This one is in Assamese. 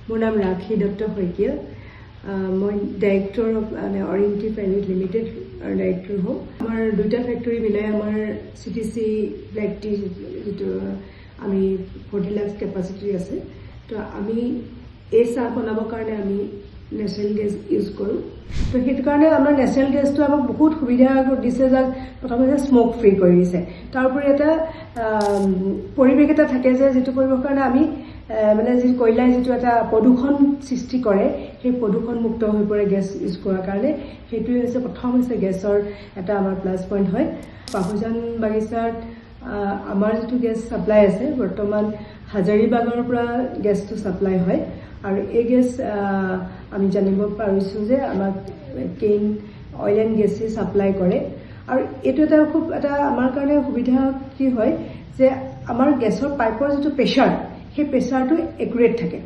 মোৰ নাম ৰাখী দত্ত শইকীয়া মই director of Orienti private limited director হওঁ আমাৰ দুটা ফেক্টৰী মিলাই আমাৰ চিটিচি ব্লেক টি যিটো আমি 40 লাখ কেপাচিটি আছে তো আমি এই চাহ বনাবৰ কাৰণে আমি নেচাৰেল গেছ ইউজ কৰোঁ তো সেইটো কাৰণে আমাৰ নেচাৰেল গেছটো আমাক বহুত সুবিধা দিছে যে প্ৰথমতে স্মক ফ্ৰী কৰি দিছে তাৰ উপৰি এটা পৰিৱেশ এটা থাকে যে যিটো পৰিৱেশৰ কাৰণে আমি মানে যি কয়লাই যিটো এটা প্ৰদূষণ সৃষ্টি কৰে সেই প্ৰদূষণ মুক্ত হৈ পৰে গেছ ইউজ কৰাৰ কাৰণে সেইটোৱে হৈছে প্ৰথম হৈছে গেছৰ এটা আমাৰ প্লাছ পইণ্ট হয় পাহুজান বাগিচাত আমাৰ যিটো গেছ ছাপ্লাই আছে বৰ্তমান হাজাৰিবাগৰ পৰা গেছটো ছাপ্লাই হয় আৰু এই গেছ আমি জানিব পাৰিছোঁ যে আমাক কেইন অইল এণ্ড গেছে ছাপ্লাই কৰে আৰু এইটো এটা খুব এটা আমাৰ কাৰণে সুবিধা কি হয় যে আমাৰ গেছৰ পাইপৰ যিটো প্ৰেছাৰ সেই প্ৰেছাৰটো একুৰেট থাকে